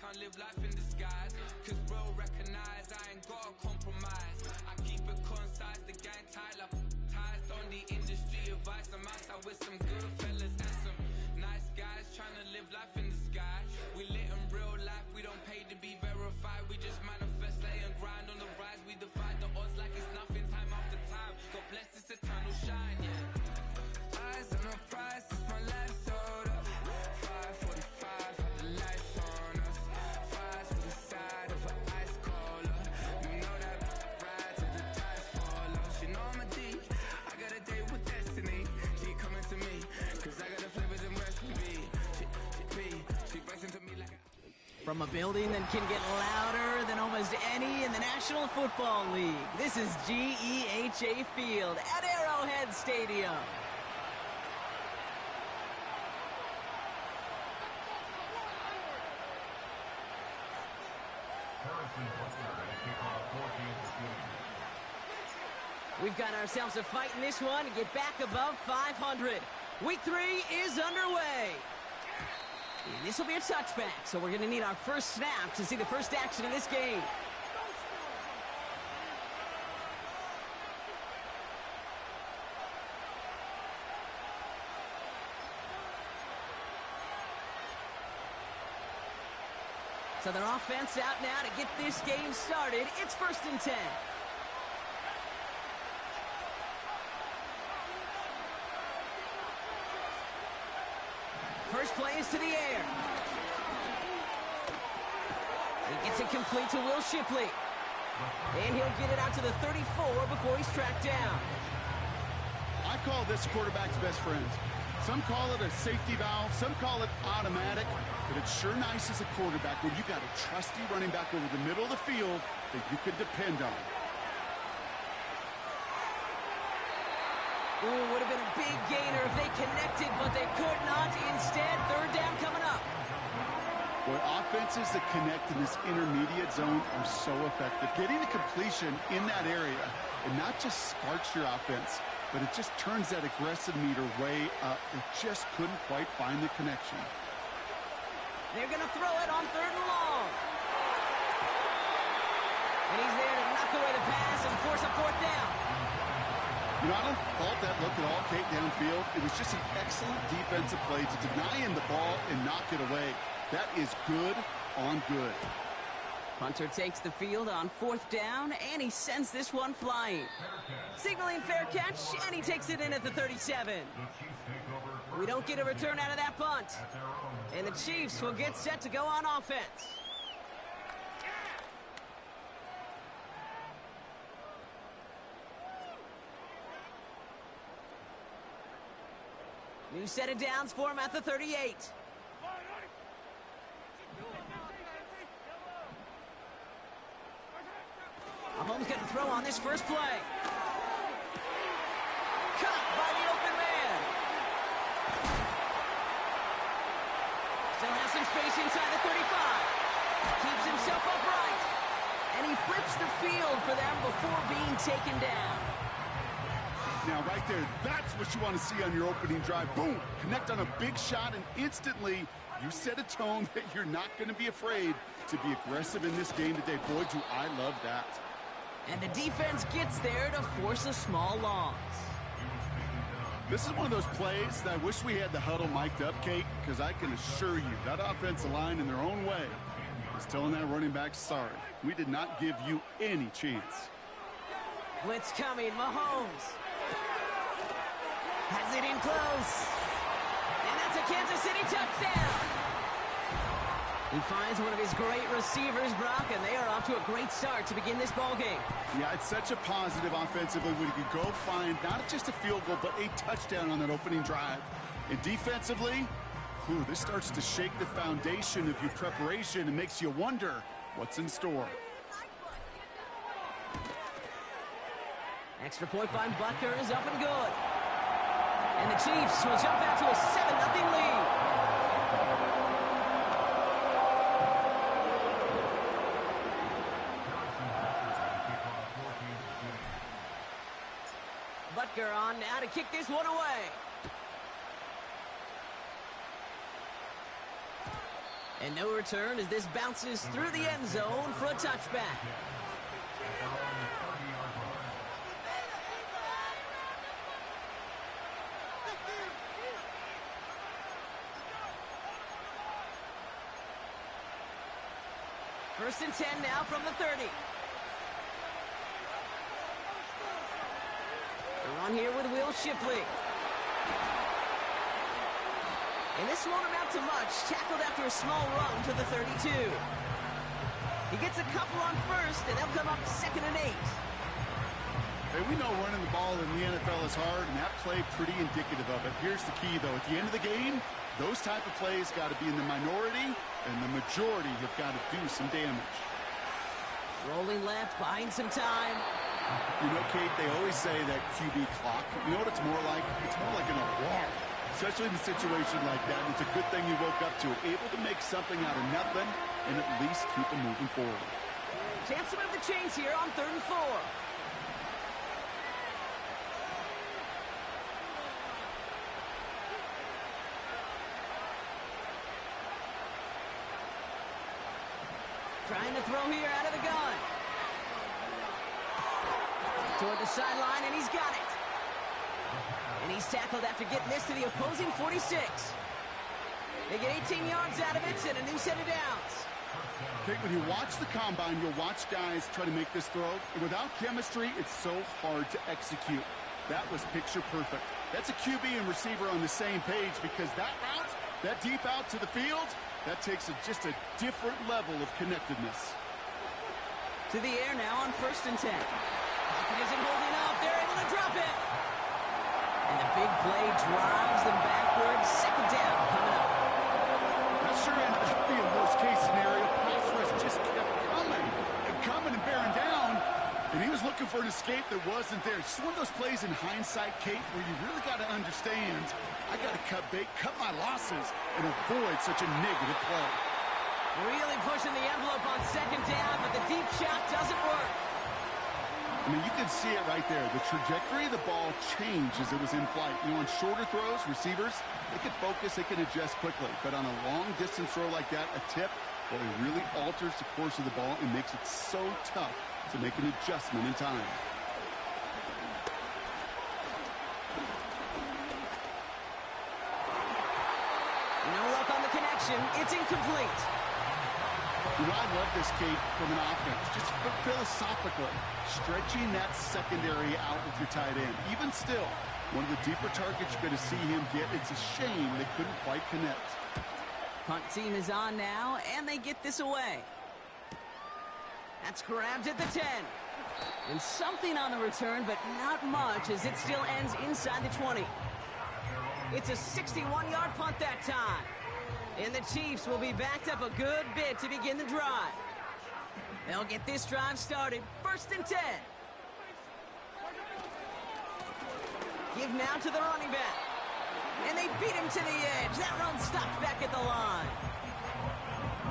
can't live life in disguise. Cause real recognize I ain't gotta compromise. I keep it concise, the gang tight like ties on the industry advice. I'm outside with some good fellas and some nice guys trying to live life in the sky. We lit in real life, we don't pay to be verified. We just manifest, lay and grind on the rise. We defy the odds like it's nothing, time after time. God bless this eternal shine, yeah. Eyes on the prize, it's my life sold up. 5:45, have the lights on us. Fires to the side of an ice cola. You know that ride till the tires fall off. She know I'm a D, I got a date with destiny. She coming to me, cause I got the flavors and recipe. She bites into me like a... From a building that can get louder than almost any in the National Football League, this is GEHA Field at Arrowhead Stadium. We've got ourselves a fight in this one to get back above 500. Week 3 is underway. And this will be a touchback, so we're going to need our first snap to see the first action of this game. So their offense out now to get this game started. It's 1st and 10. First play is to the air. He gets it complete to Will Shipley. And he'll get it out to the 34 before he's tracked down. I call this quarterback's best friend. Some call it a safety valve, some call it automatic, but it's sure nice as a quarterback when you got a trusty running back over the middle of the field that you can depend on. Ooh, would have been a big gainer if they connected, but they could not. Instead, 3rd down coming up. Boy, offenses that connect in this intermediate zone are so effective. Getting the completion in that area, and not just sparks your offense, but it just turns that aggressive meter way up. They just couldn't quite find the connection. They're going to throw it on 3rd and long. And he's there to knock away the pass and force a 4th down. You know, I don't fault that look at all, Kate, downfield. It was just an excellent defensive play to deny him the ball and knock it away. That is good on good. Punter takes the field on 4th down, and he sends this one flying. Signaling fair catch, and he takes it in at the 37. We don't get a return out of that punt. And the Chiefs will get set to go on offense. New set of downs for him at the 38. Mahomes going to throw on this first play. Cut by the open man. Still has some space inside the 35. Keeps himself upright. And he flips the field for them before being taken down. Now, right there, that's what you want to see on your opening drive. Boom! Connect on a big shot, and instantly you set a tone that you're not going to be afraid to be aggressive in this game today. Boy, do I love that. And the defense gets there to force a small loss. This is one of those plays that I wish we had the huddle mic'd up, Kate, because I can assure you that offensive line in their own way is telling that running back, sorry, we did not give you any chance. Blitz coming, Mahomes. Has it in close. And that's a Kansas City touchdown. He finds one of his great receivers, Brock, and they are off to a great start to begin this ball game. Yeah, it's such a positive offensively when you can go find not just a field goal, but a touchdown on that opening drive. And defensively, this starts to shake the foundation of your preparation and makes you wonder what's in store. Extra point by Butker is up and good. And the Chiefs will jump out to a 7-0 lead. Butker on now to kick this one away. And no return as this bounces through the end zone for a touchback. First and 10 now from the 30. They're on here with Will Shipley. And this won't amount to much. Tackled after a small run to the 32. He gets a couple on first, and they'll come up 2nd and 8. Hey, we know running the ball in the NFL is hard, and that play pretty indicative of it. Here's the key, though. At the end of the game, those type of plays got to be in the minority, and the majority have got to do some damage. Rolling left, buying some time. You know, Kate, they always say that QB clock. You know what it's more like? It's more like an alarm. Especially in a situation like that, it's a good thing you woke up to, able to make something out of nothing and at least keep them moving forward. Chance to move the chains here on 3rd and 4. Trying to throw here out of the gun. Toward the sideline, and he's got it. And he's tackled after getting this to the opposing 46. They get 18 yards out of it and a new set of downs. Okay, when you watch the combine, you'll watch guys try to make this throw. And without chemistry, it's so hard to execute. That was picture perfect. That's a QB and receiver on the same page because that route, that deep out to the field, that takes just a different level of connectedness. To the air now on 1st and 10. Pocket isn't holding up. They're able to drop it. And the big play drives them backwards. 2nd down coming up. That sure ended up being worst-case scenario. Pass rush just kept coming and bearing down. And he was looking for an escape that wasn't there. Just one of those plays in hindsight, Kate, where you really got to understand, I got to cut bait, cut my losses, and avoid such a negative play. Really pushing the envelope on 2nd down, but the deep shot doesn't work. I mean, you can see it right there. The trajectory of the ball changed as it was in flight. You know, on shorter throws, receivers, they can focus, they can adjust quickly. But on a long-distance throw like that, a tip, well, it really alters the course of the ball and makes it so tough to make an adjustment in time. No luck on the connection. It's incomplete. You know, I love this, Kate, from an offense. Just philosophically, stretching that secondary out with your tight end. Even still, one of the deeper targets you're going to see him get. It's a shame they couldn't quite connect. Punt team is on now, and they get this away. That's grabbed at the 10. And something on the return, but not much, as it still ends inside the 20. It's a 61-yard punt that time. And the Chiefs will be backed up a good bit to begin the drive. They'll get this drive started. 1st and 10. Give now to the running back. And they beat him to the edge. That run stopped back at the line.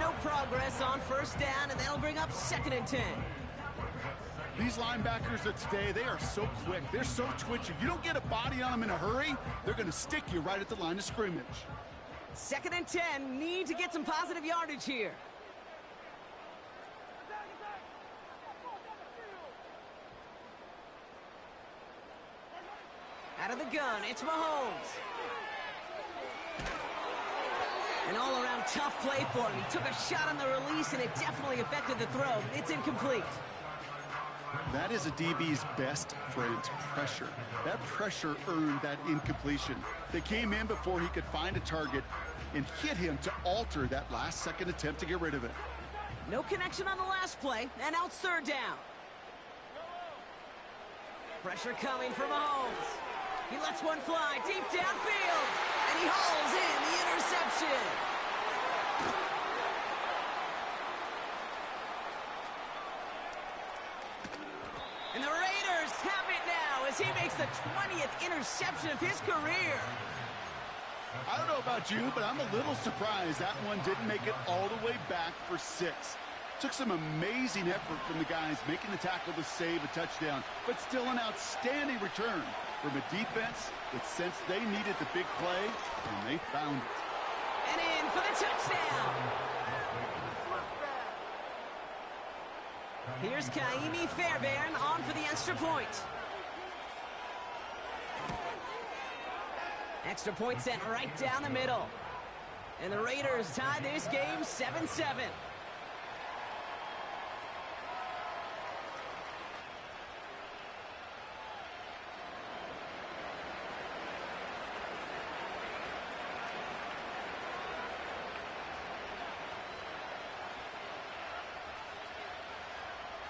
No progress on 1st down, and that'll bring up 2nd and 10. These linebackers of today, they are so quick. They're so twitchy. You don't get a body on them in a hurry, they're going to stick you right at the line of scrimmage. 2nd and 10. Need to get some positive yardage here. Out of the gun, it's Mahomes. An all-around tough play for him. He took a shot on the release, and it definitely affected the throw. It's incomplete. That is a DB's best friend, pressure. That pressure earned that incompletion. They came in before he could find a target and hit him to alter that last-second attempt to get rid of it. No connection on the last play, and now it's 3rd down. Pressure coming from Mahomes. He lets one fly deep downfield, and he hauls in the interception. And the Raiders have it now as he makes the 20th interception of his career. I don't know about you, but I'm a little surprised that one didn't make it all the way back for 6. Took some amazing effort from the guys making the tackle to save a touchdown, but still an outstanding return from a defense that sensed they needed the big play, and they found it. And in for the touchdown. Here's Kaimi Fairbairn on for the extra point. Extra point sent right down the middle. And the Raiders tie this game 7-7.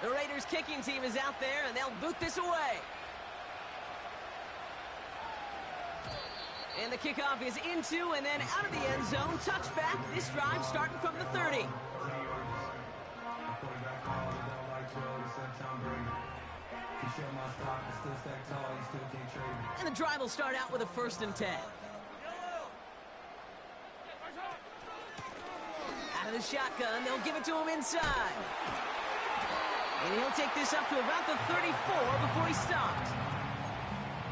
The Raiders kicking team is out there, and they'll boot this away. And the kickoff is into and then out of the end zone. Touchback. This drive starting from the 30. And the drive will start out with a 1st and 10. Out of the shotgun, they'll give it to him inside. And he'll take this up to about the 34 before he stopped.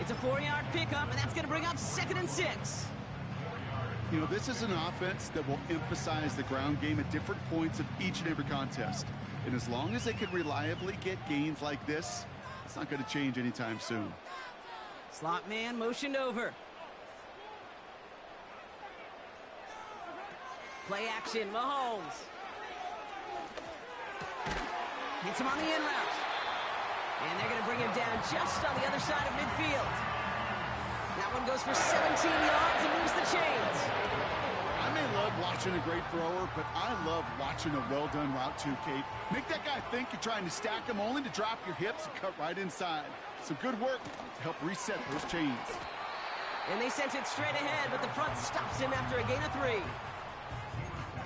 It's a 4-yard pickup, and that's going to bring up 2nd and 6. You know, this is an offense that will emphasize the ground game at different points of each and every contest. And as long as they can reliably get gains like this, it's not going to change anytime soon. Slot man motioned over. Play action, Mahomes. Hits him on the in route. And they're going to bring him down just on the other side of midfield. That one goes for 17 yards and moves the chains. I may love watching a great thrower, but I love watching a well-done route too, Kate. Make that guy think you're trying to stack him only to drop your hips and cut right inside. Some good work to help reset those chains. And they sent it straight ahead, but the front stops him after a gain of 3.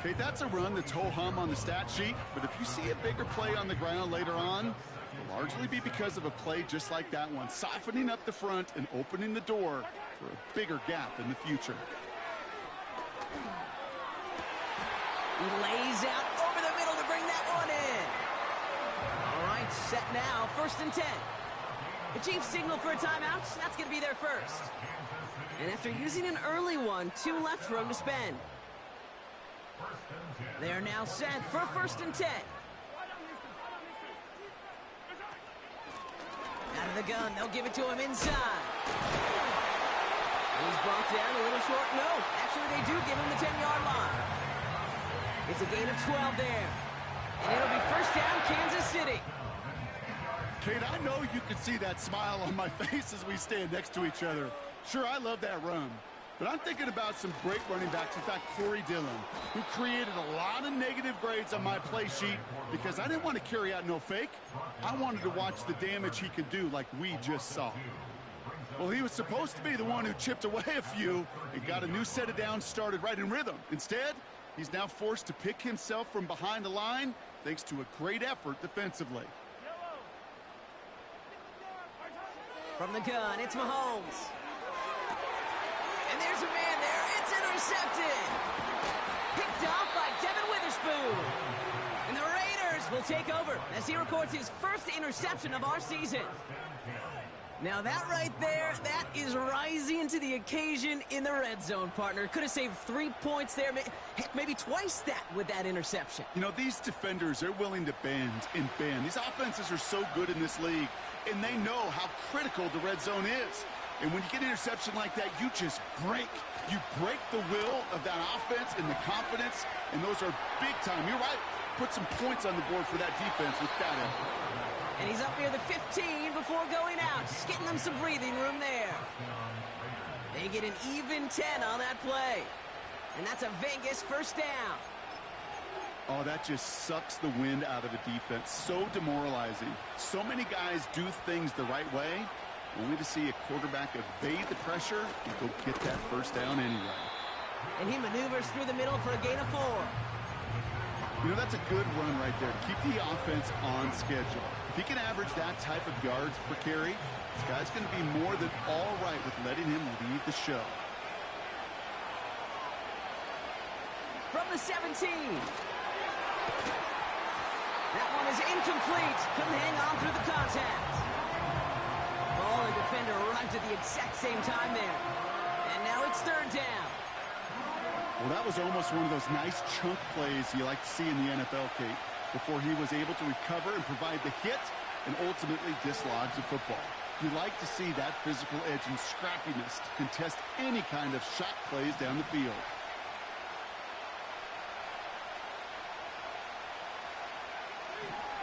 Okay, that's a run that's ho-hum on the stat sheet, but if you see a bigger play on the ground later on, it'll largely be because of a play just like that one, softening up the front and opening the door for a bigger gap in the future. He lays out over the middle to bring that one in. All right, set now, 1st and 10. The Chiefs signal for a timeout. That's going to be their first. And after using an early one, 2 left for him to spend. They are now set for a 1st and 10. Out of the gun, they'll give it to him inside. He's brought down a little short. No, actually they do give him the 10-yard line. It's a gain of 12 there. And it'll be 1st down, Kansas City. Kate, I know you can see that smile on my face as we stand next to each other. Sure, I love that run. But I'm thinking about some great running backs. In fact, Corey Dillon, who created a lot of negative grades on my play sheet because I didn't want to carry out no fake. I wanted to watch the damage he could do like we just saw. Well, he was supposed to be the one who chipped away a few and got a new set of downs started right in rhythm. Instead, he's now forced to pick himself from behind the line thanks to a great effort defensively. From the gun, it's Mahomes. And there's a man there. It's intercepted. Picked off by Devin Witherspoon. And the Raiders will take over as he records his 1st interception of our season. Now that right there, that is rising to the occasion in the red zone, partner. Could have saved 3 points there. Heck, maybe twice that with that interception. You know, these defenders, they're willing to bend and bend. These offenses are so good in this league, and they know how critical the red zone is. And when you get an interception like that, you just break. You break the will of that offense and the confidence, and those are big time. You're right. Put some points on the board for that defense with that effort. And he's up near the 15 before going out. Just getting them some breathing room there. They get an even 10 on that play. And that's a Vegas 1st down. Oh, that just sucks the wind out of a defense. So demoralizing. So many guys do things the right way, only to see a quarterback evade the pressure and go get that 1st down anyway. And he maneuvers through the middle for a gain of 4. You know, that's a good run right there. Keep the offense on schedule. If he can average that type of yards per carry, this guy's going to be more than all right with letting him lead the show. From the 17. That one is incomplete. Couldn't hang on through the contact. Ball and defender arrived at the exact same time there. And now it's 3rd down. Well, that was almost one of those nice chunk plays you like to see in the NFL, Kate. before he was able to recover and provide the hit and ultimately dislodge the football. You like to see that physical edge and scrappiness to contest any kind of shot plays down the field.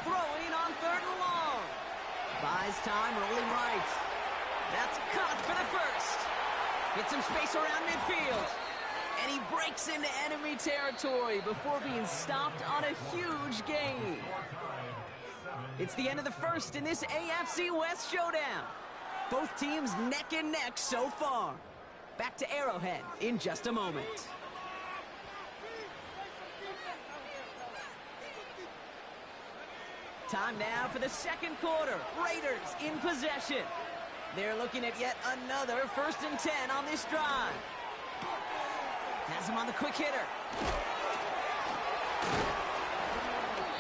Throwing on 3rd and long. Buys time, rolling right. That's caught for the first. Gets some space around midfield. And he breaks into enemy territory before being stopped on a huge gain. It's the end of the first in this AFC West showdown. Both teams neck and neck so far. Back to Arrowhead in just a moment. Time now for the second quarter. Raiders in possession. They're looking at yet another 1st and 10 on this drive. Has him on the quick hitter.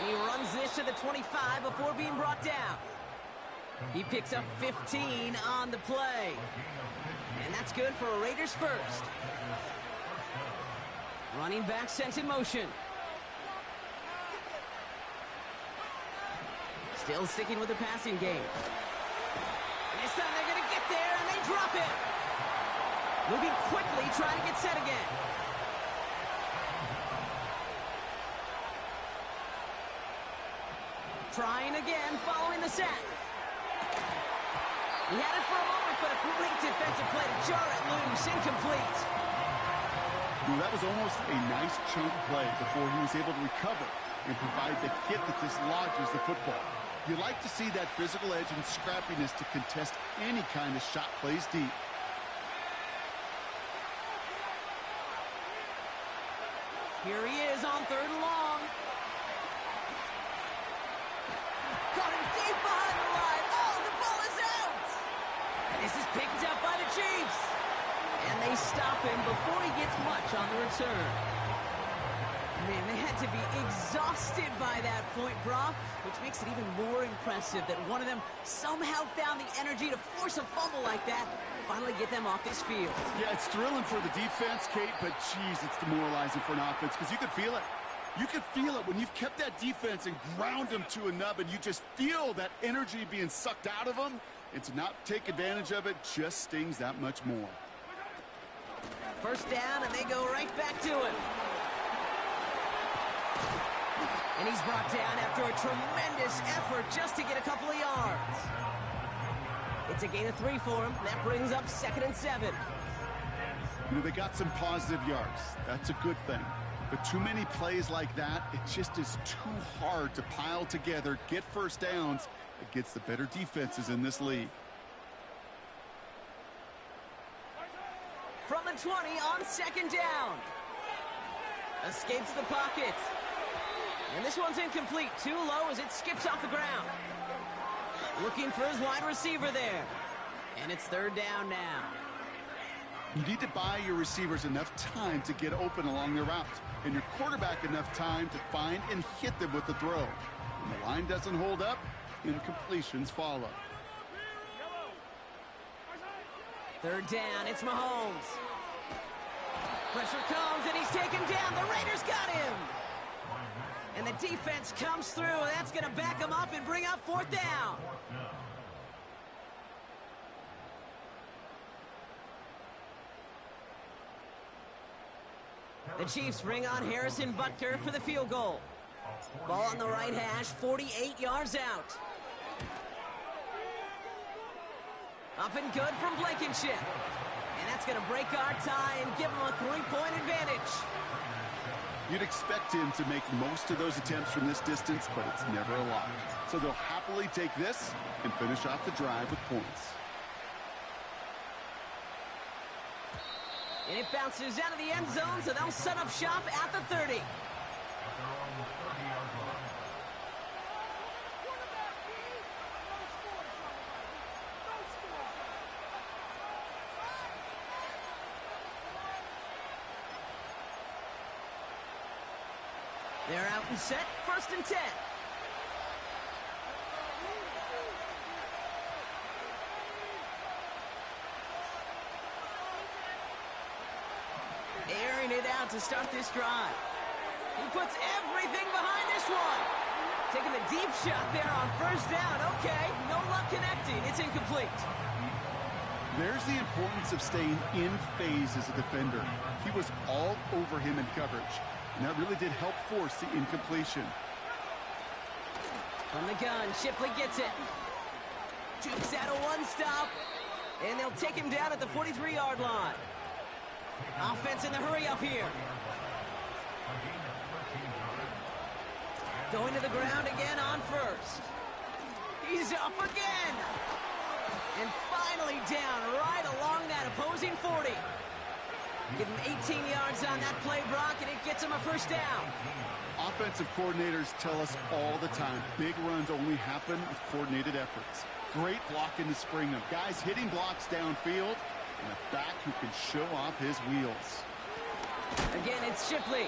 He runs this to the 25 before being brought down. He picks up 15 on the play. And that's good for a Raiders first. Running back sent in motion. Still sticking with the passing game. And this time they're going to get there, and they drop it. Moving quickly, trying to get set again. Trying again, following the sack. He had it for a moment, but a great defensive play to jar it loose. Incomplete. Ooh, that was almost a nice chunk play before he was able to recover and provide the hit that dislodges the football. You like to see that physical edge and scrappiness to contest any kind of shot plays deep. Here he is on 3rd and long. Caught him deep behind the line. Oh, the ball is out! And this is picked up by the Chiefs. And they stop him before he gets much on the return. Man, they had to be exhausted by that point, Brock, which makes it even more impressive that one of them somehow found the energy to force a fumble like that and finally get them off this field. Yeah, it's thrilling for the defense, Kate, but geez, it's demoralizing for an offense because you could feel it. You could feel it when you've kept that defense and ground them to a nub, and you just feel that energy being sucked out of them, and to not take advantage of it just stings that much more. First down, and they go right back to it. And he's brought down after a tremendous effort just to get a couple of yards. It's a gain of 3 for him. That brings up 2nd and 7. You know, they got some positive yards. That's a good thing. But too many plays like that, it just is too hard to pile together, get first downs against the better defenses in this league. From the 20 on 2nd down. Escapes the pocket. And this one's incomplete. Too low as it skips off the ground. Looking for his wide receiver there. And it's 3rd down now. You need to buy your receivers enough time to get open along their route, and your quarterback enough time to find and hit them with the throw. When the line doesn't hold up, incompletions follow. 3rd down, it's Mahomes. Pressure comes, and he's taken down. The Raiders got him. And the defense comes through, and that's going to back him up and bring up 4th down. The Chiefs bring on Harrison Butker for the field goal. Ball on the right hash, 48 yards out. Up and good from Blankenship. And that's going to break our tie and give him a 3-point advantage. You'd expect him to make most of those attempts from this distance, but it's never a lot. So they'll happily take this and finish off the drive with points. And it bounces out of the end zone, so they'll set up shop at the 30. They're out and set, 1st and 10. Airing it out to start this drive. He puts everything behind this one. Taking the deep shot there on first down. Okay, no luck connecting. It's incomplete. There's the importance of staying in phase as a defender. He was all over him in coverage, and that really did help force the incompletion. From the gun, Shipley gets it. Jukes out a one-stop, and they'll take him down at the 43-yard line. Offense in the hurry up here. Going to the ground again on first. He's up again. And finally down right along that opposing 40. Give him 18 yards on that play, Brock, and it gets him a first down. Offensive coordinators tell us all the time, big runs only happen with coordinated efforts. Great blocking to spring them. Guys hitting blocks downfield, and a back who can show off his wheels. Again, it's Shipley.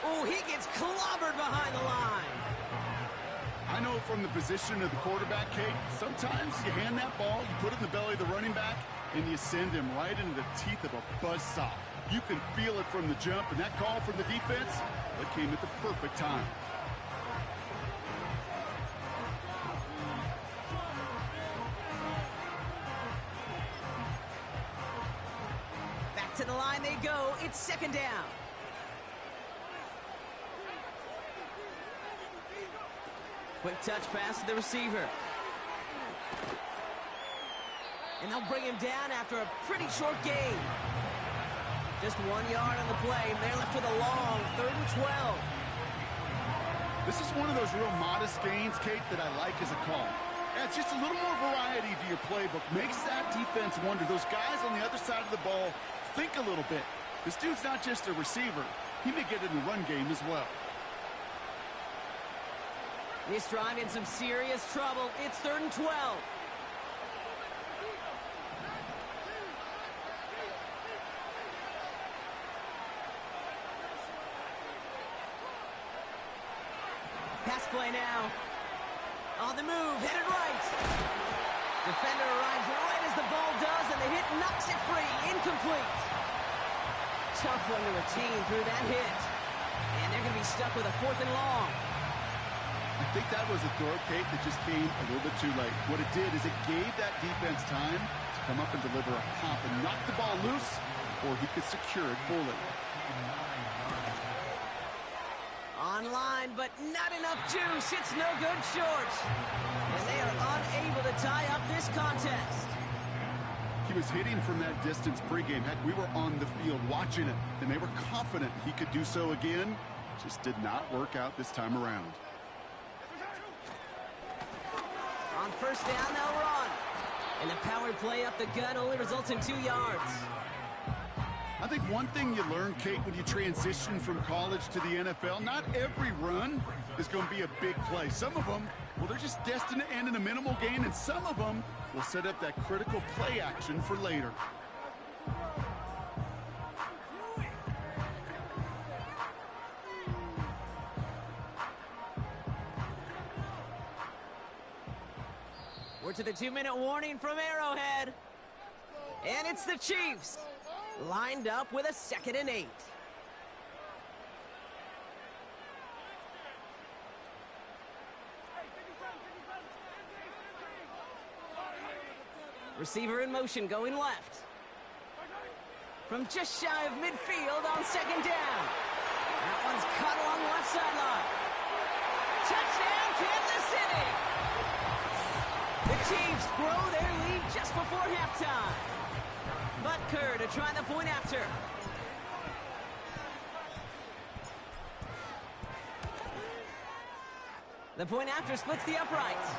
Oh, he gets clobbered behind the line. I know from the position of the quarterback, Kate, sometimes you hand that ball, you put it in the belly of the running back, and you send him right into the teeth of a buzzsaw. You can feel it from the jump, and that call from the defense, that came at the perfect time. Back to the line they go. It's second down. Quick touch pass to the receiver. And they'll bring him down after a pretty short gain. Just 1 yard on the play, and they're left with a long 3rd and 12. This is one of those real modest gains, Kate, that I like as a call. Adds just a little more variety to your playbook. Makes that defense wonder. Those guys on the other side of the ball think a little bit. This dude's not just a receiver. He may get in the run game as well. This drive in some serious trouble. It's 3rd and 12. Pass play now. On the move, headed right. Defender arrives right as the ball does, and the hit knocks it free. Incomplete. Tough one to retain through that hit. And they're going to be stuck with a 4th and long. I think that was a throw, Kate, that just came a little bit too late. What it did is it gave that defense time to come up and deliver a pop and knock the ball loose before he could secure it fully. Online, but not enough juice. It's no good short. And they are unable to tie up this contest. He was hitting from that distance pregame. Heck, we were on the field watching it, and they were confident he could do so again. Just did not work out this time around. On first down, they'll run. And the power play up the gut only results in 2 yards. I think one thing you learn, Kate, when you transition from college to the NFL, not every run is going to be a big play. Some of them, well, they're just destined to end in a minimal gain, and some of them will set up that critical play action for later. We're to the 2-minute warning from Arrowhead. And it's the Chiefs, lined up with a 2nd and 8. Receiver in motion going left. From just shy of midfield on 2nd down. That one's cut along the left sideline. Touchdown, Kansas City! The Chiefs grow their lead just before halftime. Butker to try the point after. The point after splits the uprights.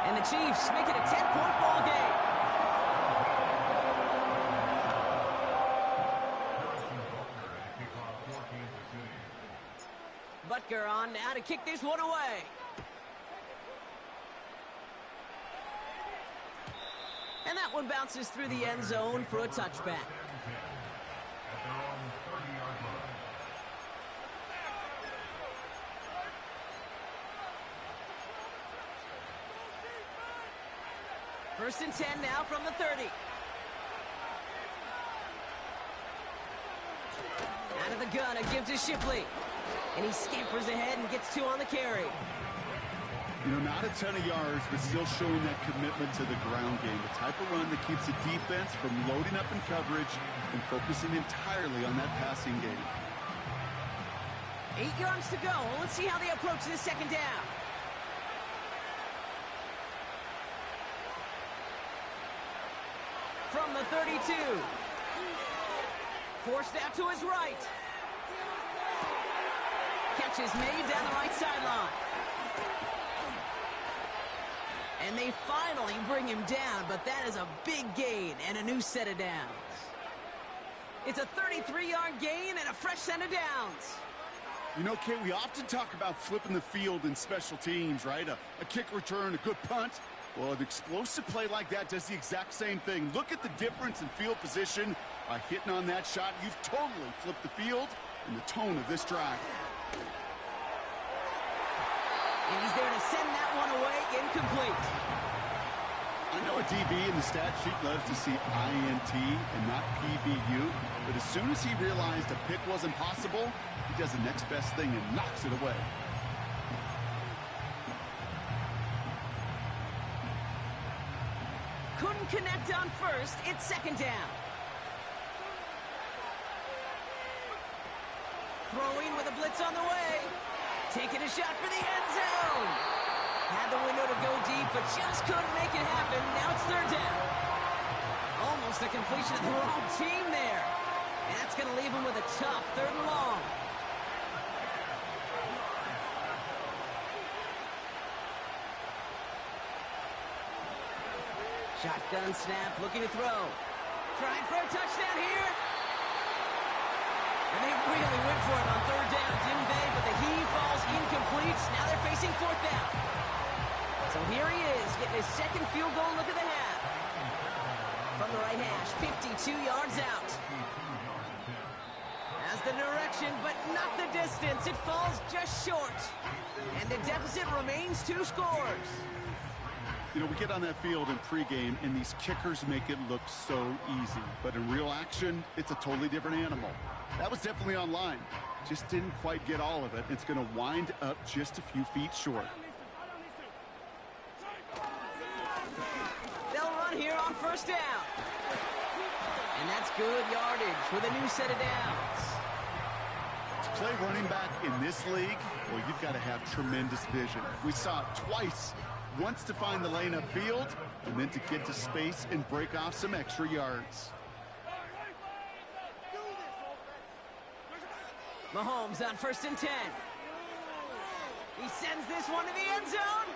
And the Chiefs make it a 10-point ball game. Butker on now to kick this one away. And that one bounces through the end zone for a touchback. First and 10 now from the 30. Out of the gun, it gives to Shipley. And he scampers ahead and gets 2 on the carry. You know, not a ton of yards, but still showing that commitment to the ground game. The type of run that keeps the defense from loading up in coverage and focusing entirely on that passing game. 8 yards to go. Let's see how they approach this second down. From the 32. Forced out to his right. Catch is made down the right sideline. And they finally bring him down, but that is a big gain and a new set of downs. It's a 33-yard gain and a fresh set of downs. You know, Kate, we often talk about flipping the field in special teams, right? A kick return, a good punt. Well, an explosive play like that does the exact same thing. Look at the difference in field position. By hitting on that shot, you've totally flipped the field and the tone of this drive. And he's there to send that one away, incomplete. I know a DB in the stat sheet loves to see INT and not PBU, but as soon as he realized a pick wasn't possible, he does the next best thing and knocks it away. Couldn't connect on first. It's second down. Throwing with a blitz on the way. Taking a shot for the end zone. Had the window to go deep, but just couldn't make it happen. Now it's third down. Almost a completion of the wrong team there. And that's going to leave him with a tough 3rd and long. Shotgun snap, looking to throw. Trying for a touchdown here. And they really went for it on 3rd down, didn't they? But the heave falls incomplete. Now they're facing 4th down. So here he is, getting his second field goal look at the half. From the right hash, 52 yards out. Has the direction, but not the distance. It falls just short. And the deficit remains 2 scores. You know, we get on that field in pregame, and these kickers make it look so easy. But in real action, it's a totally different animal. That was definitely on line. Just didn't quite get all of it. It's going to wind up just a few feet short. They'll run here on 1st down. And that's good yardage with a new set of downs. To play running back in this league, well, you've got to have tremendous vision. We saw it twice. Once to find the lane upfield, and then to get to space and break off some extra yards. Mahomes on 1st and 10. He sends this one to the end zone.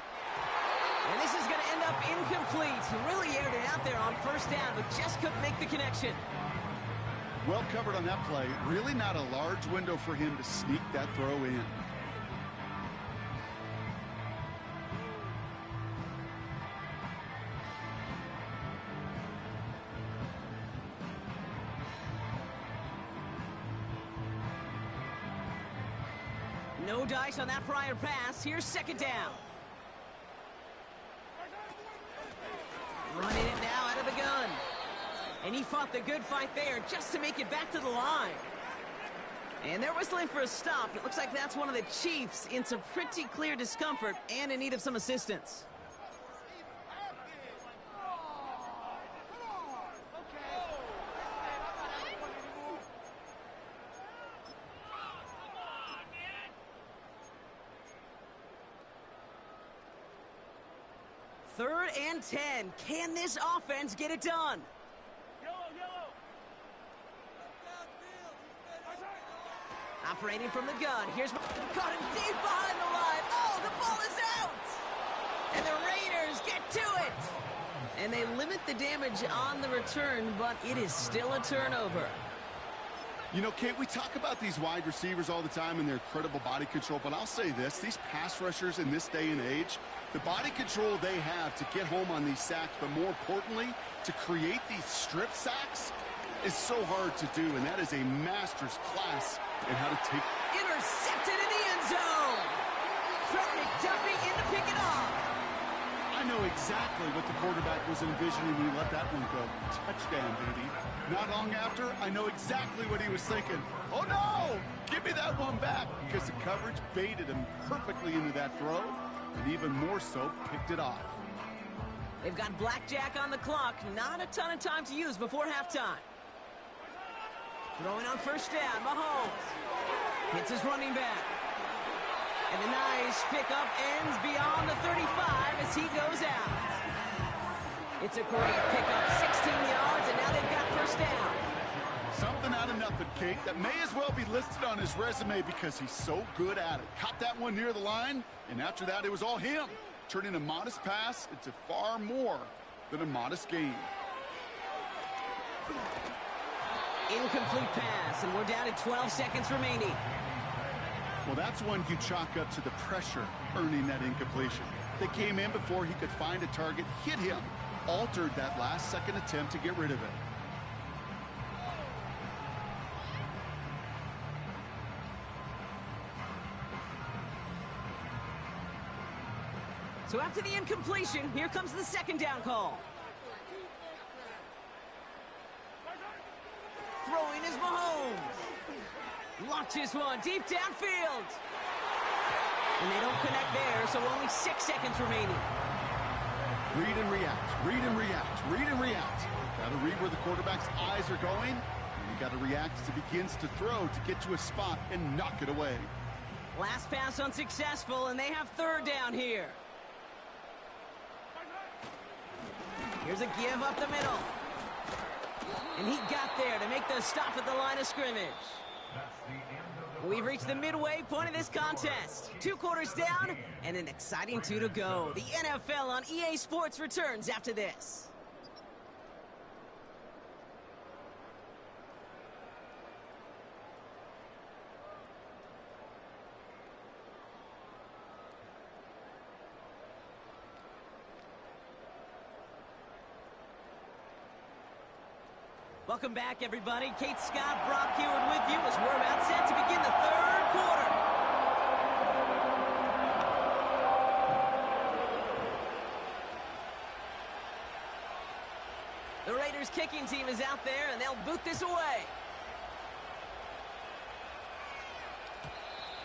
And this is going to end up incomplete. He really aired it out there on 1st down, but just couldn't make the connection. Well covered on that play. Really not a large window for him to sneak that throw in. No dice on that prior pass. Here's 2nd down. Running it now out of the gun. And he fought the good fight there just to make it back to the line. And they're whistling for a stop. It looks like that's one of the Chiefs in some pretty clear discomfort and in need of some assistance. Third and 10. Can this offense get it done? Operating from the gun. Here's caught him deep behind the line. Oh, the ball is out. And the Raiders get to it. And they limit the damage on the return, but it is still a turnover. You know, Kate, we talk about these wide receivers all the time and their incredible body control, but I'll say this, these pass rushers in this day and age, the body control they have to get home on these sacks, but more importantly, to create these strip sacks is so hard to do, and that is a master's class in how to take. Intercepted in the end zone. Trent McDuffie in to pick it off. I know exactly what the quarterback was envisioning when he let that one go. Touchdown, baby. Not long after, I know exactly what he was thinking. Oh, no! Give me that one back, because the coverage baited him perfectly into that throw. and even more so, picked it off. They've got blackjack on the clock. Not a ton of time to use before halftime. Throwing on first down, Mahomes. Hits his running back. And a nice pickup ends beyond the 35 as he goes out. It's a great pickup, 16 yards, and now they've got first down. Something out of nothing, Kate, that may as well be listed on his resume because he's so good at it. Caught that one near the line, and after that, it was all him, turning a modest pass into far more than a modest gain. Incomplete pass, and we're down to 12 seconds remaining. Well, that's one you chalk up to the pressure earning that incompletion. They came in before he could find a target, hit him, altered that last-second attempt to get rid of it. So after the incompletion, here comes the second down call. Throwing is Mahomes. Launches one deep downfield. And they don't connect there, so only 6 seconds remaining. Read and react, read and react, read and react. Got to read where the quarterback's eyes are going, and you got to react as he begins to throw to get to a spot and knock it away. Last pass unsuccessful, and they have third down here. Here's a give up the middle. And he got there to make the stop at the line of scrimmage. We've reached the midway point of this contest. 2 quarters down and an exciting 2 to go. The NFL on EA Sports returns after this. Welcome back, everybody. Kate Scott, Brock Heward with you as we're about set to begin the third quarter. The Raiders kicking team is out there, and they'll boot this away.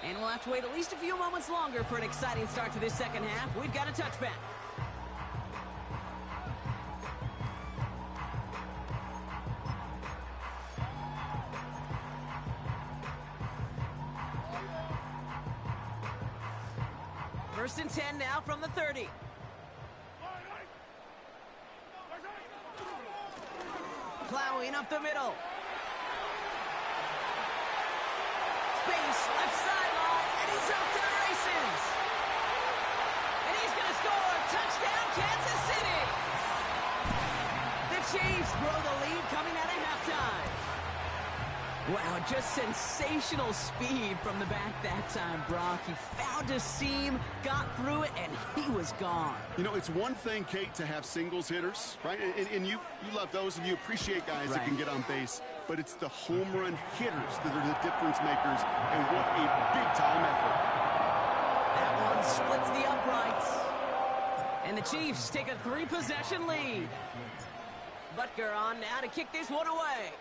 And we'll have to wait at least a few moments longer for an exciting start to this second half. We've got a touchback. First and 10 now from the 30. Plowing up the middle. Space, left sideline, and he's off to the races. And he's going to score. Touchdown, Kansas City. The Chiefs grow the lead coming out of halftime. Wow, just sensational speed from the back that time, Brock. He found a seam, got through it, and he was gone. You know, it's one thing, Kate, to have singles hitters, right? And you love those, and you appreciate guys that can get on base. But it's the home run hitters that are the difference makers, and what a big-time effort. That one splits the uprights. And the Chiefs take a 3-possession lead. Butker on now to kick this one away.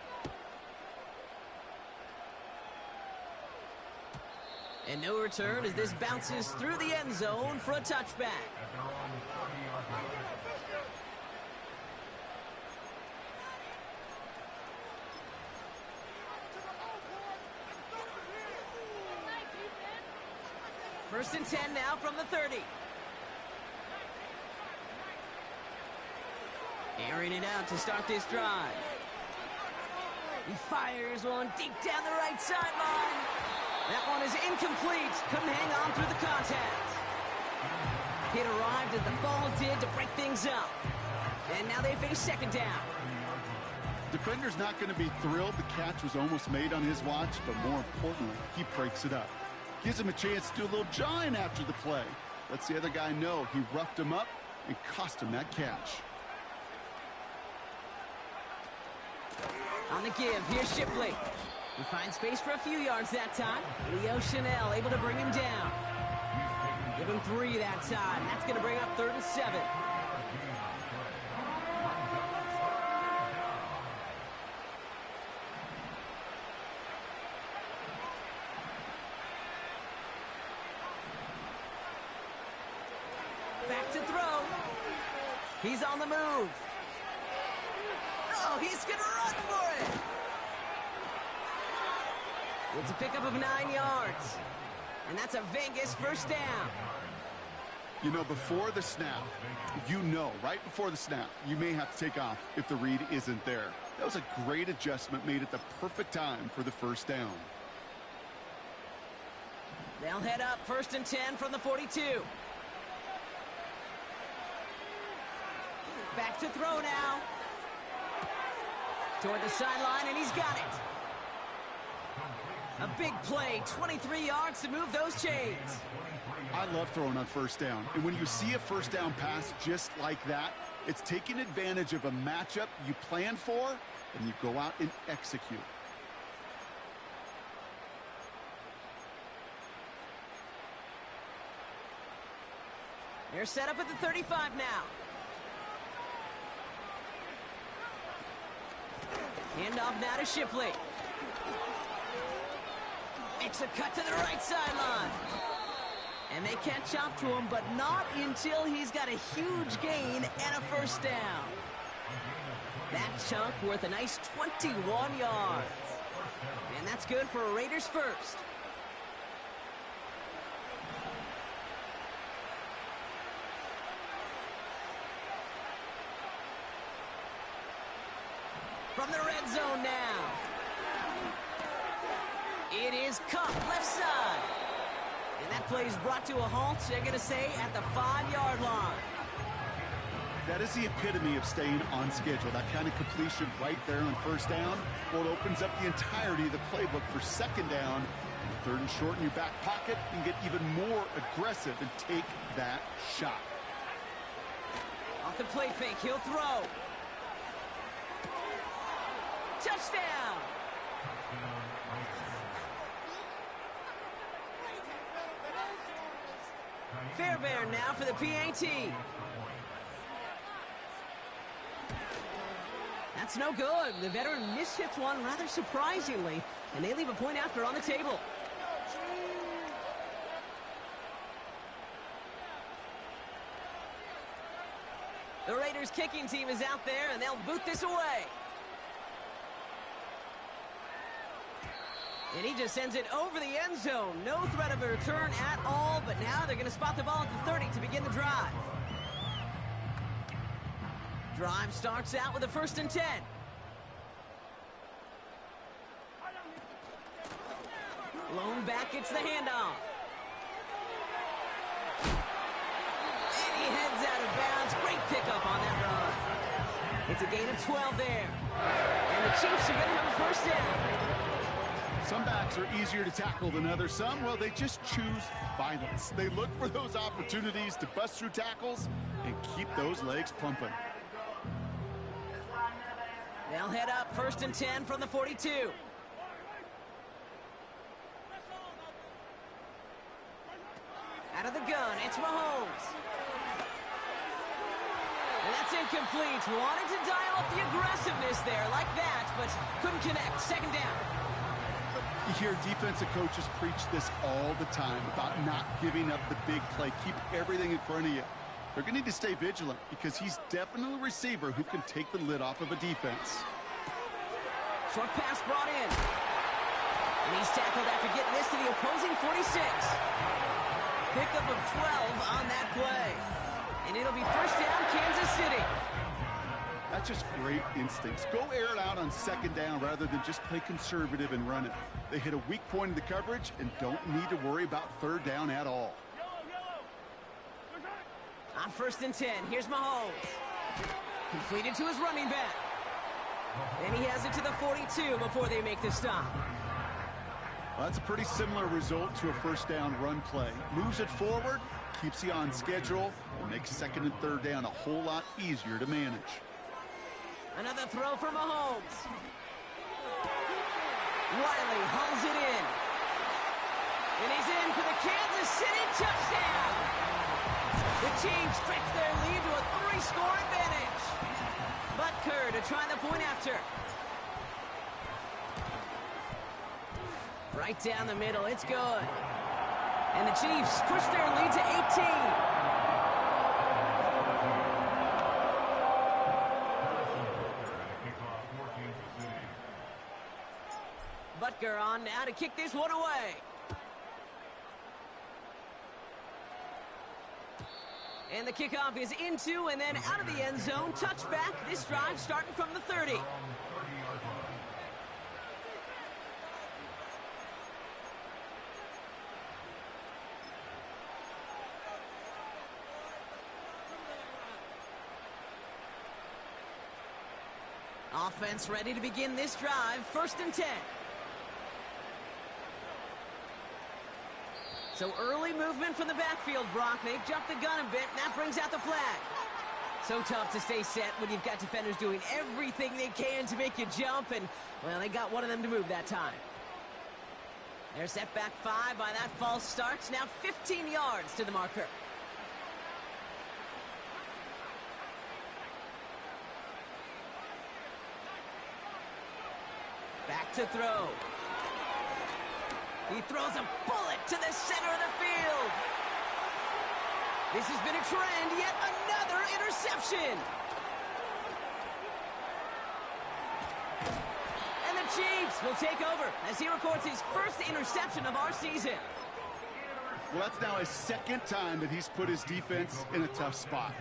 And no return as this bounces through the end zone for a touchback. First and 10 now from the 30. Airing it out to start this drive. He fires one deep down the right sideline. That one is incomplete. Couldn't hang on through the contact. It arrived as the ball did to break things up. And now they face second down. Defender's not going to be thrilled the catch was almost made on his watch, but more importantly, he breaks it up. Gives him a chance to do a little jawing after the play. Lets the other guy know he roughed him up and cost him that catch. On the give, here's Shipley. He finds space for a few yards that time. Leo Chanel able to bring him down. Give him 3 that time. That's going to bring up 3rd and 7. Back to throw. He's on the move. Oh, he's going to run for it. It's a pickup of 9 yards. And that's a Vegas first down. You know, before the snap, right before the snap, you may have to take off if the read isn't there. That was a great adjustment made at the perfect time for the first down. They'll head up 1st and 10 from the 42. Back to throw now. Toward the sideline, and he's got it. A big play, 23 yards to move those chains. I love throwing on first down. And when you see a first down pass just like that, it's taking advantage of a matchup you plan for, and you go out and execute. They're set up at the 35 now. Handoff now to Shipley. Makes a cut to the right sideline. And they catch up to him, but not until he's got a huge gain and a first down. That chunk worth a nice 21 yards. And that's good for a Raiders first. From the red zone now. It is Cup, left side. And that play is brought to a halt, they're going to say, at the 5-yard line. That is the epitome of staying on schedule. That kind of completion right there on first down. Well, it opens up the entirety of the playbook for second down. And 3rd and short in your back pocket, you can get even more aggressive and take that shot. Off the play fake, he'll throw. Touchdown! Fairbairn now for the PAT. That's no good. The veteran mishits one rather surprisingly, and they leave a point after on the table. The Raiders kicking team is out there, and they'll boot this away. And he just sends it over the end zone. No threat of a return at all, but now they're going to spot the ball at the 30 to begin the drive. Drive starts out with a 1st and 10. Lone back gets the handoff. And he heads out of bounds. Great pickup on that run. It's a gain of 12 there. And the Chiefs are going to have a first down. Some backs are easier to tackle than others. Some, well, they just choose violence. They look for those opportunities to bust through tackles and keep those legs pumping. They'll head up 1st and 10 from the 42. Out of the gun, it's Mahomes. And that's incomplete. Wanted to dial up the aggressiveness there like that, but couldn't connect. Second down. You hear defensive coaches preach this all the time about not giving up the big play. Keep everything in front of you. They're going to need to stay vigilant because he's definitely a receiver who can take the lid off of a defense. Short pass brought in. And he's tackled after getting this to the opposing 46. Pickup of 12 on that play. And it'll be first down, Kansas City. That's just great instincts. Go air it out on second down rather than just play conservative and run it. They hit a weak point in the coverage and don't need to worry about third down at all. On 1st and 10, here's Mahomes. Completed to his running back. And he has it to the 42 before they make the stop. Well, that's a pretty similar result to a first down run play. Moves it forward, keeps you on schedule, and makes second and third down a whole lot easier to manage. Another throw for Mahomes. Wiley hauls it in. And he's in for the Kansas City touchdown. The Chiefs stretch their lead to a 3-score advantage. Butker to try the point after. Right down the middle, it's good. And the Chiefs push their lead to 18. Butker on now to kick this one away. And the kickoff is into and then out of the end zone. Touchback. This drive starting from the 30. Offense ready to begin this drive. 1st and 10. So early movement from the backfield, Brock. They've jumped the gun a bit, and that brings out the flag. So tough to stay set when you've got defenders doing everything they can to make you jump, and, well, they got one of them to move that time. They're set back 5 by that false start. Now 15 yards to the marker. Back to throw. He throws a bullet to the center of the field. This has been a trend, yet another interception. And the Chiefs will take over as he records his first interception of our season. Well, that's now his 2nd time that he's put his defense in a tough spot.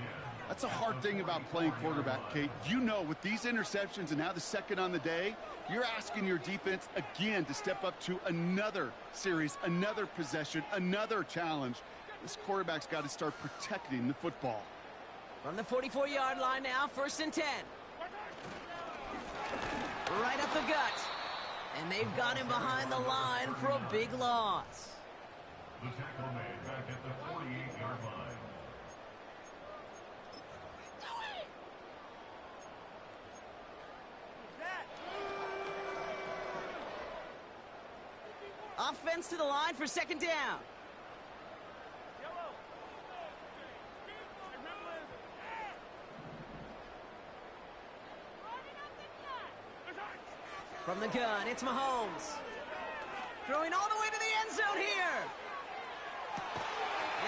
That's a hard thing about playing quarterback, Kate. You know, with these interceptions and now the 2nd on the day, you're asking your defense again to step up to another series, another possession, another challenge. This quarterback's got to start protecting the football. From the 44-yard line now, 1st and 10. Right up the gut. And they've got him behind the line for a big loss. The tackle made back at the 48-yard line. Offense to the line for 2nd down. From the gun, it's Mahomes. Throwing all the way to the end zone here.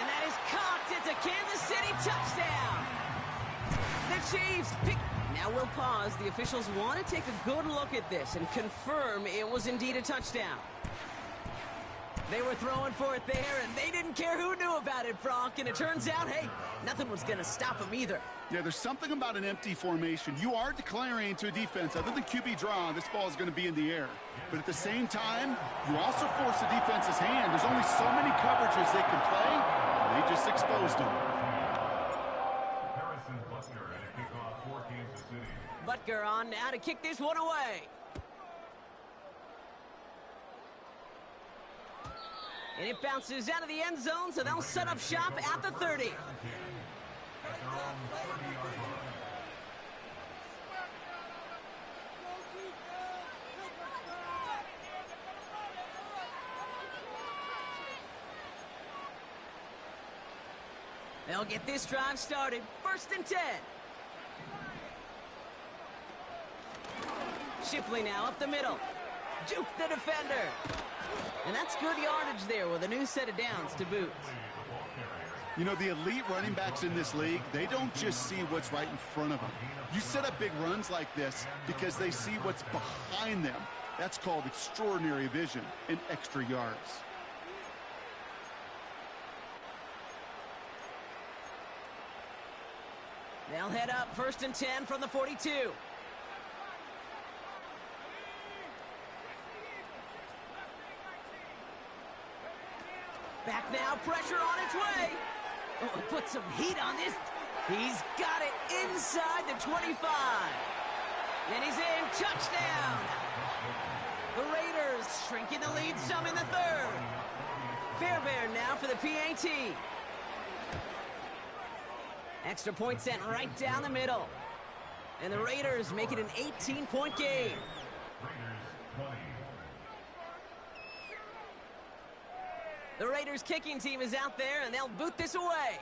And that is cocked. It's a Kansas City touchdown. The Chiefs pick. Now we'll pause. The officials want to take a good look at this and confirm it was indeed a touchdown. They were throwing for it there, and they didn't care who knew about it, Brock. And it turns out, hey, nothing was going to stop them either. Yeah, there's something about an empty formation. You are declaring to a defense, other than QB draw, this ball is going to be in the air. But at the same time, you also force the defense's hand. There's only so many coverages they can play, and they just exposed them. Harrison Butker and a kickoff for Kansas City. Butker on now to kick this one away. And it bounces out of the end zone, so they'll set up shop at the 30. At their own 30-yard line. They'll get this drive started. 1st and 10. Shipley now up the middle. Juke the defender. And that's good yardage there with a new set of downs to boot. You know, the elite running backs in this league, they don't just see what's right in front of them. You set up big runs like this because they see what's behind them. That's called extraordinary vision and extra yards. They'll head up 1st and 10 from the 42. Back now, pressure on its way. Oh, put some heat on this. He's got it inside the 25. And he's in. Touchdown. The Raiders shrinking the lead some in the 3rd. Fairbairn now for the PAT. Extra point sent right down the middle. And the Raiders make it an 18-point game. The Raiders kicking team is out there, and they'll boot this away.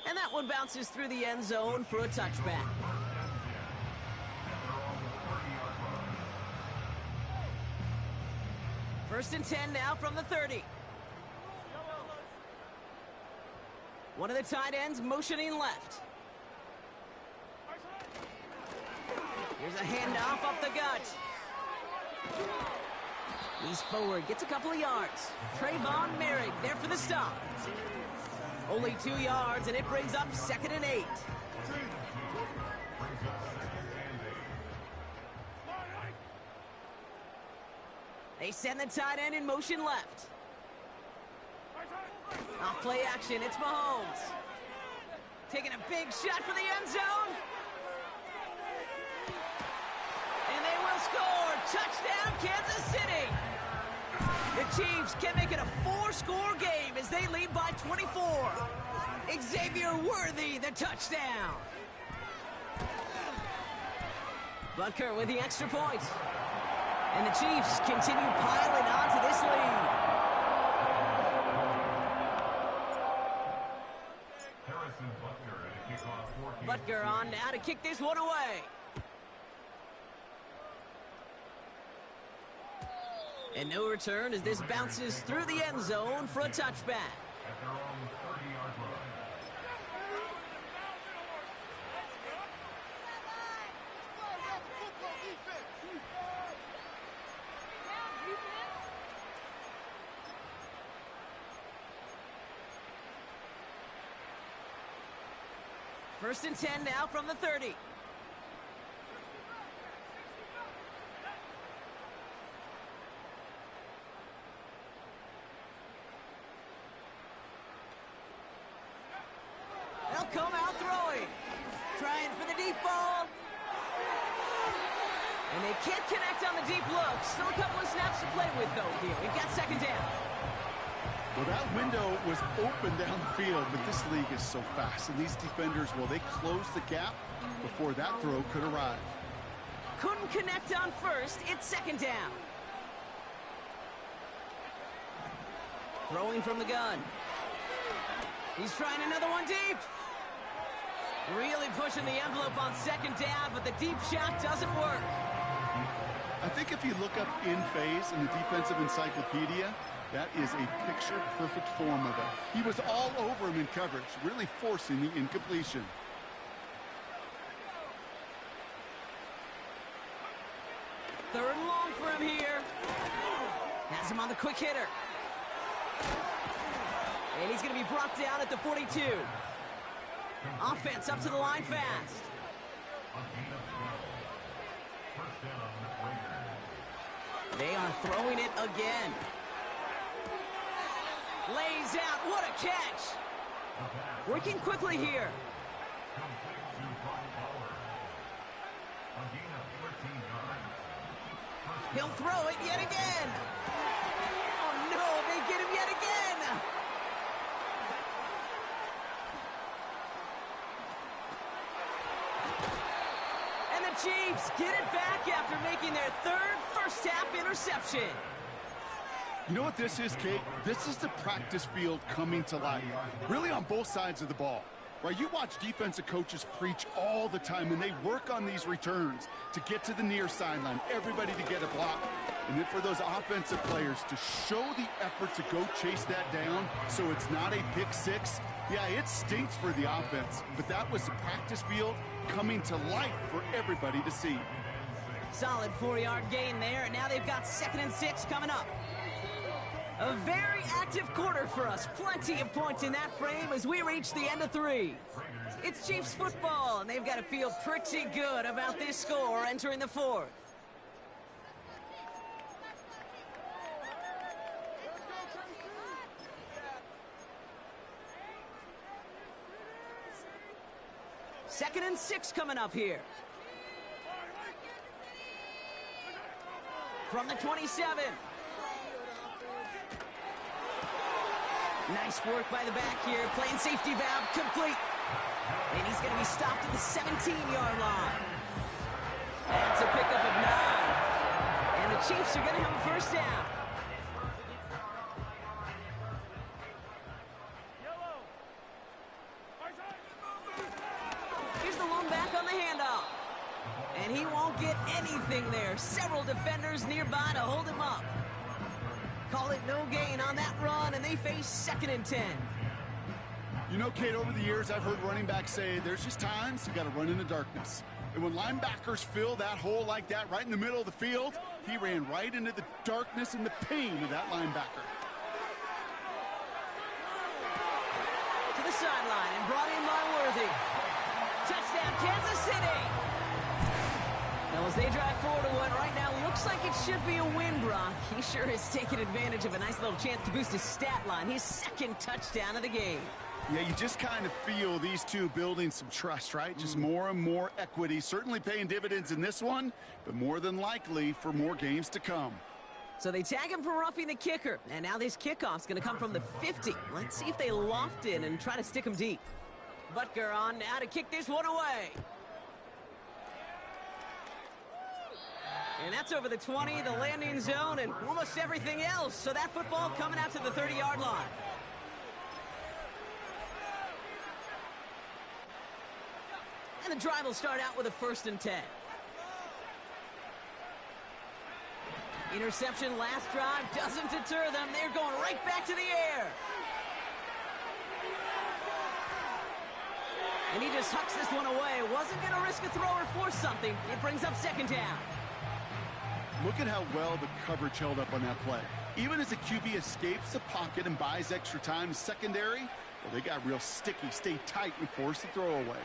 And that one bounces through the end zone for a touchback. First and 10 now from the 30. One of the tight ends motioning left. Here's a handoff up the gut. He's forward, gets a couple of yards. Trayvon Merrick there for the stop. Only 2 yards, and it brings up 2nd and 8. They send the tight end in motion left. Off play action, it's Mahomes. Taking a big shot for the end zone. And they will score. Touchdown, Kansas City. The Chiefs can make it a 4-score game as they lead by 24. Xavier Worthy, the touchdown. Butker with the extra point. And the Chiefs continue piling on to this lead. Butker on now to kick this one away. And no return as this bounces through the end zone for a touchback. At their own 30-yard line. First and 10 now from the 30. They'll come out throwing. Trying for the deep ball. And they can't connect on the deep look. Still a couple of snaps to play with, though, here. We've got 2nd down. Well, that window was open down the field, but this league is so fast. And these defenders, well, they closed the gap before that throw could arrive. Couldn't connect on first. It's 2nd down. Throwing from the gun. He's trying another one deep. Really pushing the envelope on 2nd down, but the deep shot doesn't work. I think if you look up in phase in the defensive encyclopedia, that is a picture-perfect form of it. He was all over him in coverage, really forcing the incompletion. Third and long for him here. Has him on the quick hitter. And he's going to be brought down at the 42. Offense up to the line fast. They are throwing it again. Lays out. What a catch. Working quickly here. He'll throw it yet again. Oh, no, they get him yet again. And the Chiefs get it back after making their third first-half interception. You know what this is, Kate? This is the practice field coming to life, really on both sides of the ball. Right, you watch defensive coaches preach all the time, and they work on these returns to get to the near sideline, everybody to get a block. And then for those offensive players to show the effort to go chase that down so it's not a pick six, yeah, it stinks for the offense. But that was the practice field coming to life for everybody to see. Solid 4-yard gain there, and now they've got 2nd and 6 coming up. A very active quarter for us. Plenty of points in that frame as we reach the end of 3. It's Chiefs football, and they've got to feel pretty good about this score entering the 4th. Second and 6 coming up here. From the 27. Nice work by the back here. Playing safety valve complete. And he's going to be stopped at the 17-yard line. That's a pickup of 9. And the Chiefs are going to have a first down. Here's the lone back on the handoff. And he won't get anything there. Several defenders nearby to hold him up. Call it no gain on that run, and they face 2nd and 10. You know, Kate, over the years, I've heard running backs say there's just times you got to run in the darkness. And when linebackers fill that hole like that right in the middle of the field, he ran right into the darkness and the pain of that linebacker. To the sideline and brought in by Worthy. Touchdown, Kansas City. Now as they drive forward to what right now looks like it should be a win, Brock. He sure has taken advantage of a nice little chance to boost his stat line. His second touchdown of the game. Yeah, you just kind of feel these two building some trust, right? Just more and more equity. Certainly paying dividends in this one, but more than likely for more games to come. So they tag him for roughing the kicker, and now this kickoff's going to come from the 50. Let's see if they loft in and try to stick him deep. Butker on now to kick this one away. And that's over the 20, the landing zone, and almost everything else. So that football coming out to the 30-yard line. And the drive will start out with a 1st and 10. Interception last drive doesn't deter them. They're going right back to the air. And he just hucks this one away. Wasn't going to risk a throw or force something. It brings up 2nd down. Look at how well the coverage held up on that play. Even as the QB escapes the pocket and buys extra time, secondary, well, they got real sticky. Stay tight and force the throw away.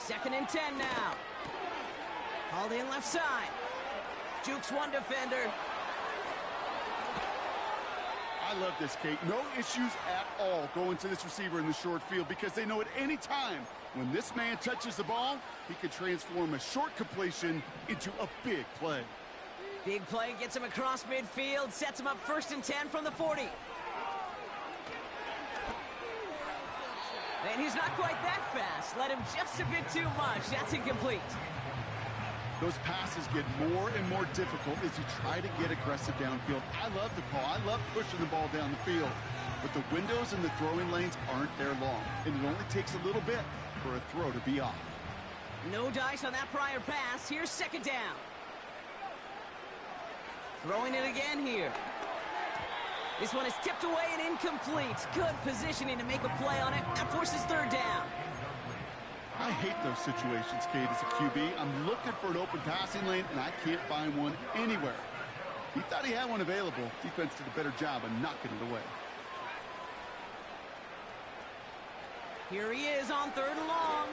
2nd and 10 now. Hauled in left side. Jukes one defender. I love this, Kate. No issues at all going to this receiver in the short field because they know at any time when this man touches the ball, he could transform a short completion into a big play. Big play gets him across midfield, sets him up 1st and 10 from the 40. And he's not quite that fast. Let him just a bit too much. That's incomplete. Those passes get more and more difficult as you try to get aggressive downfield. I love the call. I love pushing the ball down the field. But the windows in the throwing lanes aren't there long. And it only takes a little bit for a throw to be off. No dice on that prior pass. Here's 2nd down. Throwing it again here. This one is tipped away and incomplete. Good positioning to make a play on it. That forces 3rd down. I hate those situations, Kate, as a QB. I'm looking for an open passing lane, and I can't find one anywhere. He thought he had one available. Defense did a better job of knocking it away. Here he is on 3rd and long.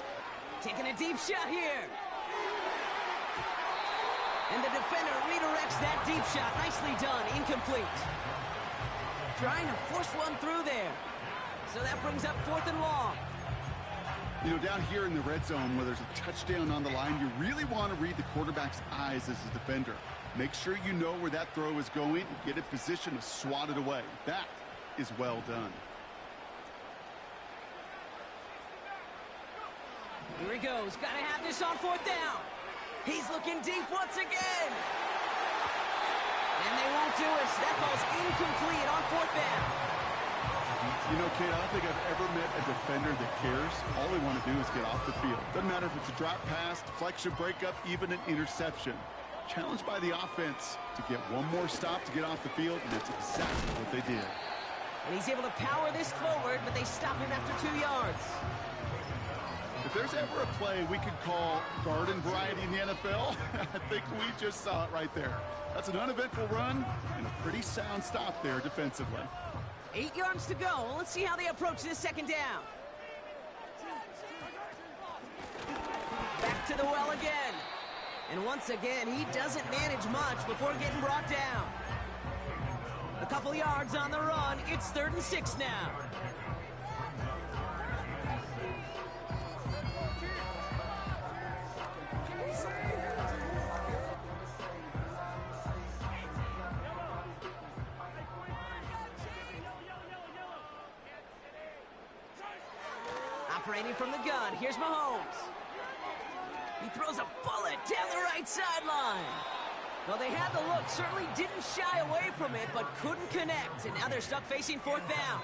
Taking a deep shot here. And the defender redirects that deep shot. Nicely done. Incomplete. Trying to force one through there. So that brings up 4th and long. You know, down here in the red zone where there's a touchdown on the line, you really want to read the quarterback's eyes as a defender. Make sure you know where that throw is going and get in position to swat it away. That is well done. Here he goes. Got to have this on 4th down. He's looking deep once again. And they won't do it. That ball's incomplete on 4th down. You know, Kate, I don't think I've ever met a defender that cares. All they want to do is get off the field. Doesn't matter if it's a drop pass, deflection, breakup, even an interception. Challenged by the offense to get one more stop to get off the field, and it's exactly what they did. And he's able to power this forward, but they stop him after 2 yards. If there's ever a play we could call garden variety in the NFL, I think we just saw it right there. That's an uneventful run and a pretty sound stop there defensively. 8 yards to go. Let's see how they approach this 2nd down. Back to the well again. And once again, he doesn't manage much before getting brought down. A couple yards on the run. It's 3rd and 6 now. Operating from the gun, here's Mahomes. He throws a bullet down the right sideline. Well, they had the look, certainly didn't shy away from it, but couldn't connect, and now they're stuck facing 4th down.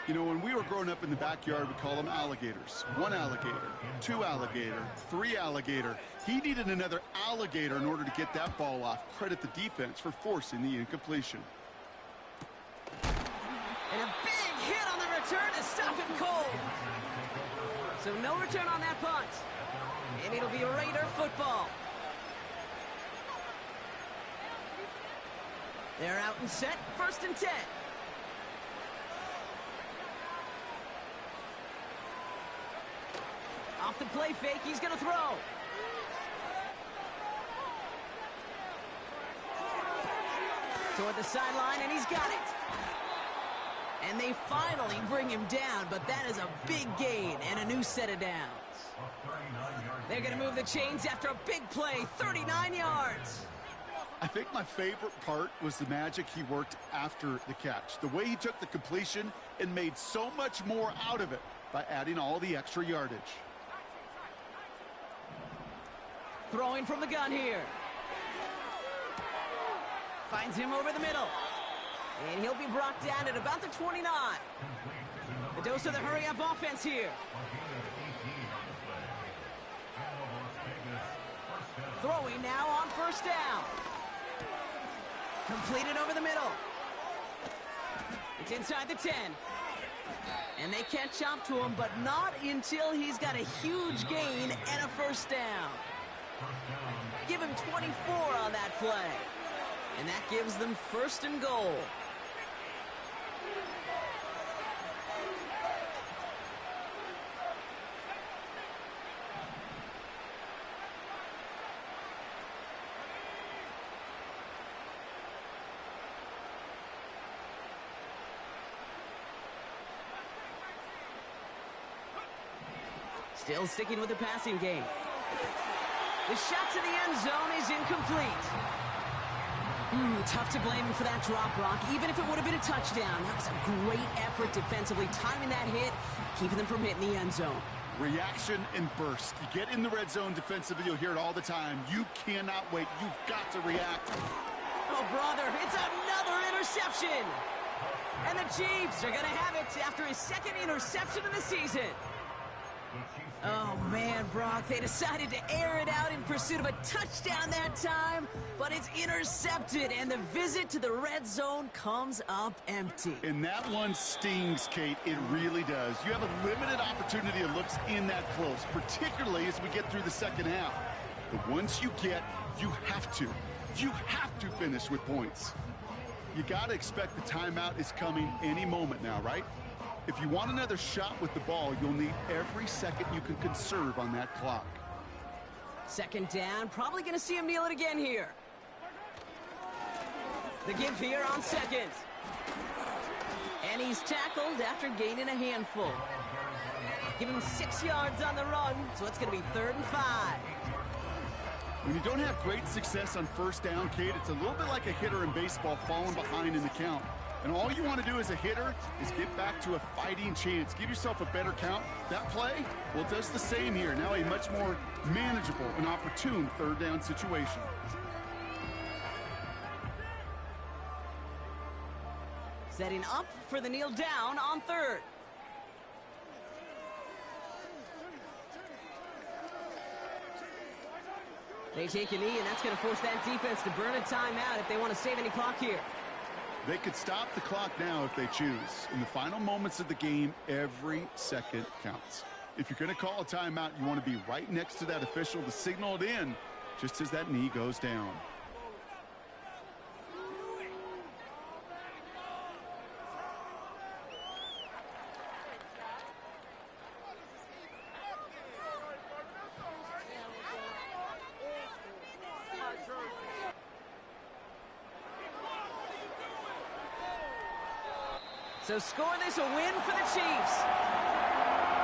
You know, when we were growing up in the backyard, we call them alligators. 1 alligator, 2 alligator, 3 alligator. He needed another alligator in order to get that ball off. Credit the defense for forcing the incompletion. And a big hit on the return to stop him cold. So no return on that punt. And it'll be Raider football. They're out and set, 1st and 10. Off the play fake, he's going to throw. Toward the sideline, and he's got it. And they finally bring him down, but that is a big gain and a new set of downs. They're going to move the chains after a big play, 39 yards. I think my favorite part was the magic he worked after the catch. The way he took the completion and made so much more out of it by adding all the extra yardage. Throwing from the gun here. Finds him over the middle. And he'll be brought down at about the 29. A dose of the hurry-up offense here. Throwing now on 1st down. Completed over the middle. It's inside the 10. And they catch up to him, but not until he's got a huge gain and a 1st down. Give him 24 on that play. And that gives them 1st and goal. Still sticking with the passing game. The shot to the end zone is incomplete. Tough to blame him for that drop, Brock, even if it would have been a touchdown. That was a great effort defensively, timing that hit, keeping them from hitting the end zone. Reaction and burst. You get in the red zone defensively, you'll hear it all the time. You cannot wait. You've got to react. Oh, brother, it's another interception. And the Chiefs are going to have it after his 2nd interception of the season. Oh, man, Brock, they decided to air it out in pursuit of a touchdown that time, but it's intercepted, and the visit to the red zone comes up empty. And that one stings, Kate. It really does. You have a limited opportunity that looks in that close, particularly as we get through the 2nd half. But once you get, you have to finish with points. You got to expect the timeout is coming any moment now, right? If you want another shot with the ball, you'll need every second you can conserve on that clock. 2nd down, probably going to see him kneel it again here. The give here on 2nd. And he's tackled after gaining a handful. Give him 6 yards on the run, so it's going to be 3rd and 5. When you don't have great success on 1st down, Kate, it's a little bit like a hitter in baseball falling behind in the count. And all you want to do as a hitter is get back to a fighting chance. Give yourself a better count. That play, well, it does the same here. Now a much more manageable and opportune 3rd down situation. Setting up for the kneel down on 3rd. They take a knee, and that's going to force that defense to burn a timeout if they want to save any clock here. They could stop the clock now if they choose. In the final moments of the game, every second counts. If you're going to call a timeout, you want to be right next to that official to signal it in just as that knee goes down. So score this a win for the Chiefs.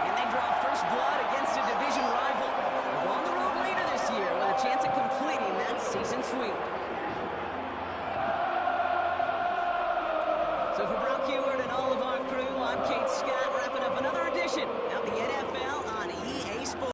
And they draw first blood against a division rival. On the road later this year with a chance at completing that season sweep. So for Brock Heward and all of our crew, I'm Kate Scott, wrapping up another edition of the NFL on EA Sports.